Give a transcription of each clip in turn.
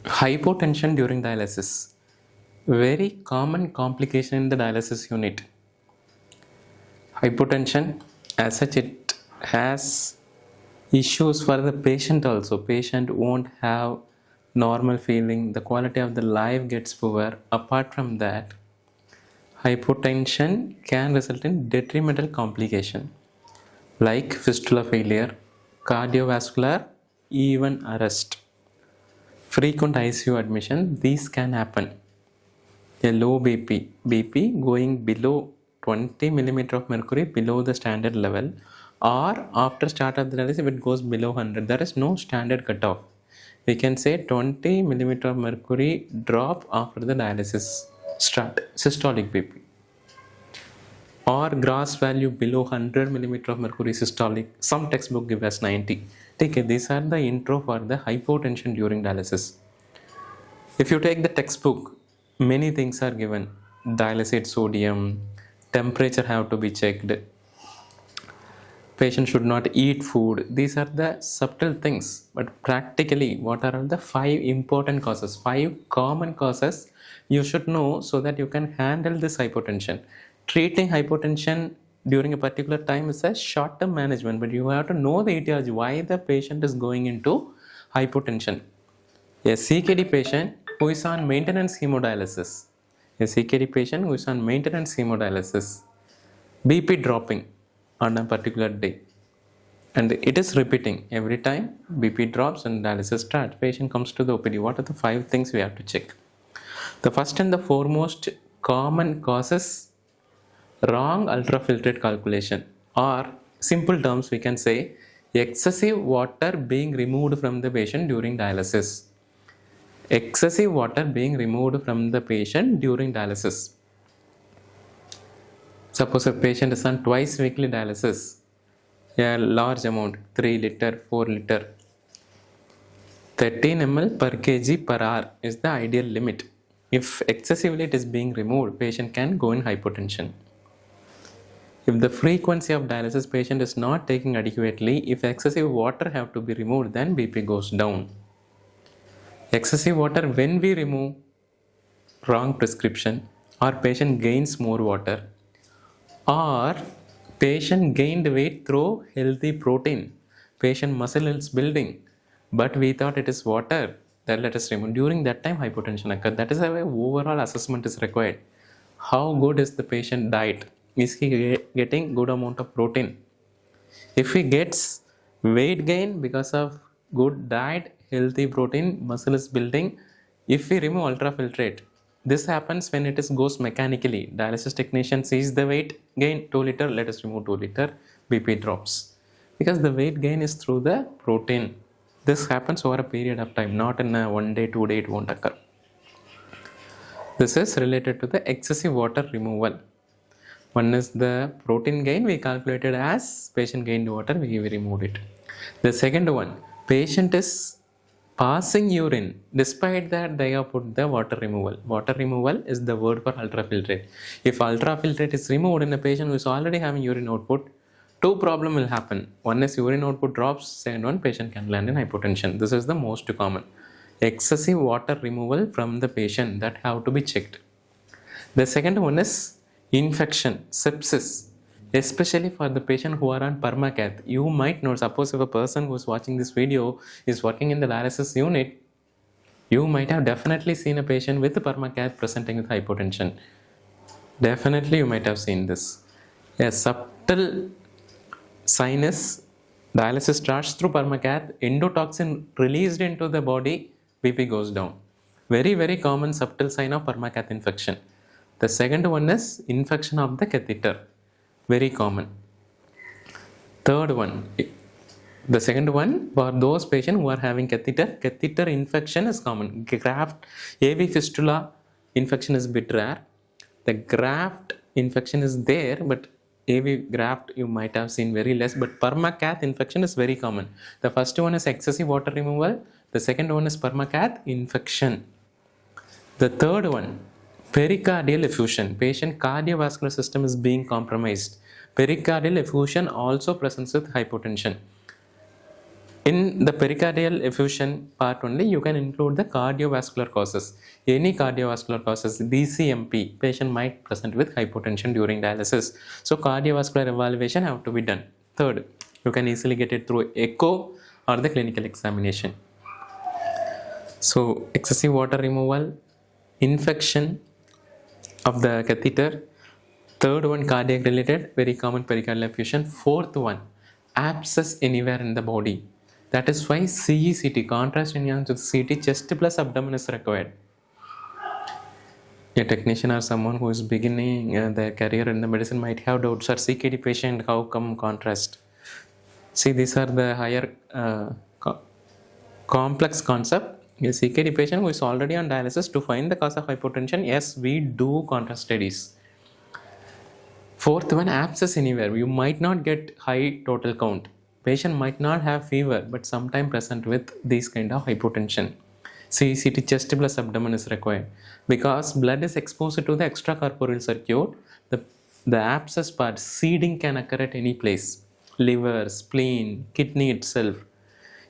Hypotension during dialysis. Very common complication in the dialysis unit. Hypotension, as such, it has issues for the patient also. Patient won't have normal feeling. The quality of the life gets poor. Apart from that, hypotension can result in detrimental complication like fistula failure, cardiovascular, even arrest. Frequent ICU admission, these can happen. A low BP going below 20 millimeter of mercury below the standard level, or after start of the dialysis if it goes below 100, there is no standard cutoff. We can say 20 millimeter of mercury drop after the dialysis start, systolic BP, or gross value below 100 millimeter of mercury systolic. Some textbook give us 90. Okay, these are the intro for the hypotension during dialysis. If you take the textbook, many things are given. Dialysate sodium, temperature have to be checked, patient should not eat food. These are the subtle things, but practically what are the 5 important causes, 5 common causes you should know so that you can handle this hypotension. Treating hypotension during a particular time is a short-term management, but you have to know the etiology, why the patient is going into hypotension. A CKD patient who is on maintenance hemodialysis, BP dropping on a particular day, and it is repeating every time BP drops and dialysis starts, patient comes to the OPD. What are the 5 things we have to check? The first and the foremost common causes wrong ultrafiltrate calculation, or simple terms we can say excessive water being removed from the patient during dialysis. Excessive water being removed from the patient during dialysis. Suppose a patient is on twice weekly dialysis, a large amount, 3 liter, 4 liter, 13 ml per kg per hour is the ideal limit. If excessively it is being removed, patient can go in hypotension. If the frequency of dialysis patient is not taking adequately, if excessive water have to be removed, then BP goes down. Excessive water when we remove, wrong prescription, or patient gains more water, or patient gained weight through healthy protein, patient muscle is building, but we thought it is water, then let us remove. During that time hypotension occurs. That is why overall assessment is required. How good is the patient diet? Is he getting good amount of protein? If he gets weight gain because of good diet, healthy protein, muscle is building, if we remove ultrafiltrate, this happens when it goes mechanically. Dialysis technician sees the weight gain 2 liter, let us remove 2 liter, BP drops. Because the weight gain is through the protein. This happens over a period of time, not in a 1 day, 2 day, it won't occur. This is related to the excessive water removal. One is the protein gain, we calculated as patient gained water, we removed it. The second one, patient is passing urine, despite that they have put the water removal. Water removal is the word for ultrafiltrate. If ultrafiltrate is removed in a patient who is already having urine output, 2 problems will happen. One is urine output drops, second one, patient can land in hypotension. This is the most common. Excessive water removal from the patient, that have to be checked. The second one is infection, sepsis, especially for the patient who are on permacath. You might know, suppose if a person who is watching this video is working in the dialysis unit, you might have definitely seen a patient with permacath presenting with hypotension. Definitely you might have seen this. A subtle sign is dialysis starts through permacath, endotoxin released into the body, BP goes down. Very, very common subtle sign of permacath infection. The second one is infection of the catheter. Very common. Third one, the second one, for those patients who are having catheter infection is common. Graft, AV fistula infection is a bit rare. The graft infection is there, but AV graft you might have seen very less, but permacath infection is very common. The first one is excessive water removal. The second one is permacath infection. The third one, pericardial effusion. Patient cardiovascular system is being compromised. Pericardial effusion also presents with hypotension. In the pericardial effusion part only, you can include the cardiovascular causes. Any cardiovascular causes, DCMP, patient might present with hypotension during dialysis. So cardiovascular evaluation have to be done. Third, you can easily get it through echo or the clinical examination. So excessive water removal, infection of the catheter. Third one, cardiac related, very common pericardial effusion. Fourth one, abscess anywhere in the body. That is why CECT, contrast enhanced with CT, chest plus abdomen is required. A technician or someone who is beginning their career in the medicine might have doubts, or CKD patient, how come contrast? See, these are the higher complex concept. A CKD patient who is already on dialysis, to find the cause of hypotension, yes, we do contrast studies. Fourth one, abscess anywhere. You might not get high total count. Patient might not have fever, but sometime present with this kind of hypotension. CECT, chest plus abdomen is required. Because blood is exposed to the extracorporeal circuit, the abscess part, seeding can occur at any place. Liver, spleen, kidney itself,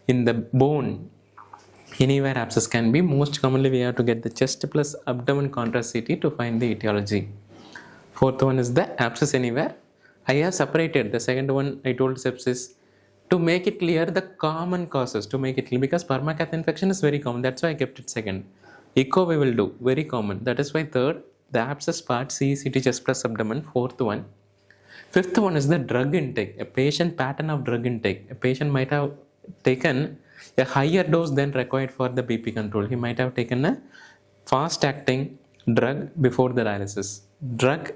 in the bone, anywhere abscess can be. Most commonly we have to get the chest plus abdomen contrast CT to find the etiology. Fourth one is the abscess anywhere. I have separated the second one, I told sepsis, to make it clear the common causes, to make it clear, because permacath infection is very common, that's why I kept it second. Echo we will do, very common, that is why third, the abscess part, CECT, chest plus abdomen. Fourth one. Fifth one is the drug intake, a patient pattern of drug intake. A patient might have taken a higher dose than required for the BP control. He might have taken a fast acting drug before the dialysis. Drug,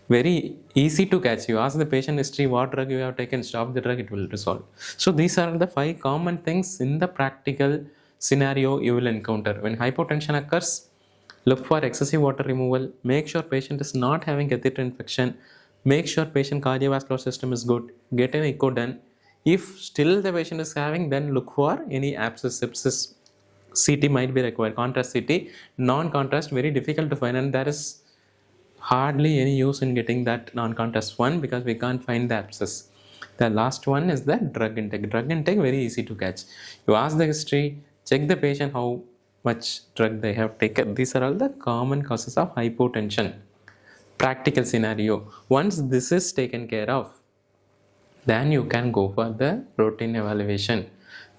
very easy to catch. You ask the patient history, what drug you have taken, stop the drug, it will resolve. So these are the 5 common things in the practical scenario you will encounter. When hypotension occurs, look for excessive water removal, make sure patient is not having catheter infection, make sure patient cardiovascular system is good, get an echo done. If still the patient is having, then look for any abscess, sepsis. CT might be required, contrast CT. Non-contrast, very difficult to find, and there is hardly any use in getting that non-contrast one because we can't find the abscess. The last one is the drug intake. Drug intake, very easy to catch. You ask the history, check the patient how much drug they have taken. These are all the common causes of hypotension. Practical scenario. Once this is taken care of, then you can go for the routine evaluation.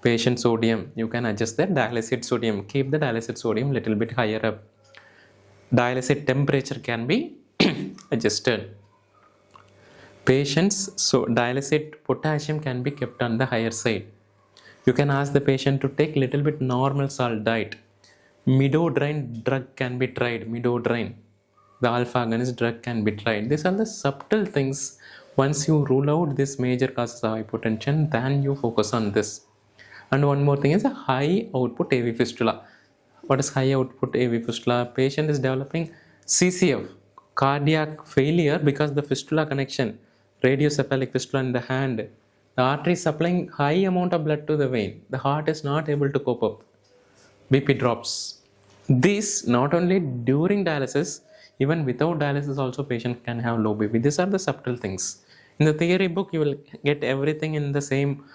Patient sodium, you can adjust the dialysate sodium. Keep the dialysate sodium little bit higher up. Dialysate temperature can be adjusted. Patients, so dialysate potassium can be kept on the higher side. You can ask the patient to take little bit normal salt diet. Midodrine drug can be tried. Midodrine, the alpha agonist drug can be tried. These are the subtle things. Once you rule out this major causes of hypotension, then you focus on this. And one more thing is a high output AV fistula. What is high output AV fistula? Patient is developing CCF, cardiac failure, because the fistula connection, radiocephalic fistula in the hand, the artery is supplying high amount of blood to the vein. The heart is not able to cope up. BP drops. This not only during dialysis, even without dialysis also patient can have low BP. These are the subtle things. In the theory book, you will get everything in the same.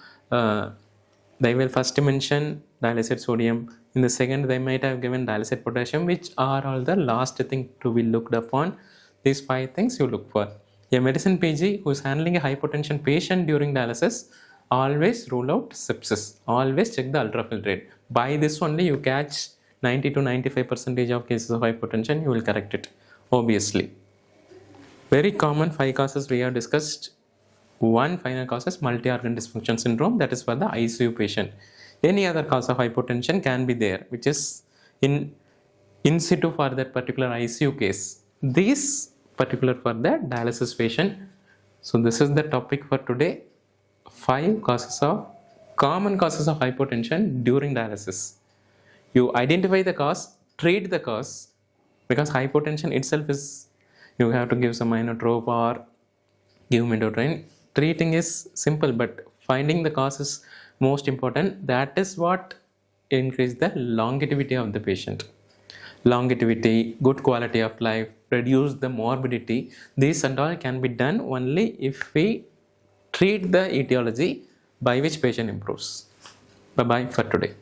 They will first mention dialysate sodium. In the second, they might have given dialysate potassium, which are all the last thing to be looked upon. These 5 things you look for. A medicine PG who is handling a hypertension patient during dialysis, always rule out sepsis. Always check the ultrafiltrate. By this only you catch 90 to 95% of cases of hypertension, you will correct it, obviously. Very common 5 causes we have discussed. One final cause is multi-organ dysfunction syndrome, that is for the ICU patient. Any other cause of hypotension can be there, which is in situ for that particular ICU case. This particular for the dialysis patient. So this is the topic for today. 5 common causes of hypotension during dialysis. You identify the cause, treat the cause, because hypotension itself is, you have to give some inotrope or give midodrine. Treating is simple, but finding the cause is most important. That is what increase the longevity of the patient. Longevity, good quality of life, reduce the morbidity. These and all can be done only if we treat the etiology by which patient improves. Bye bye for today.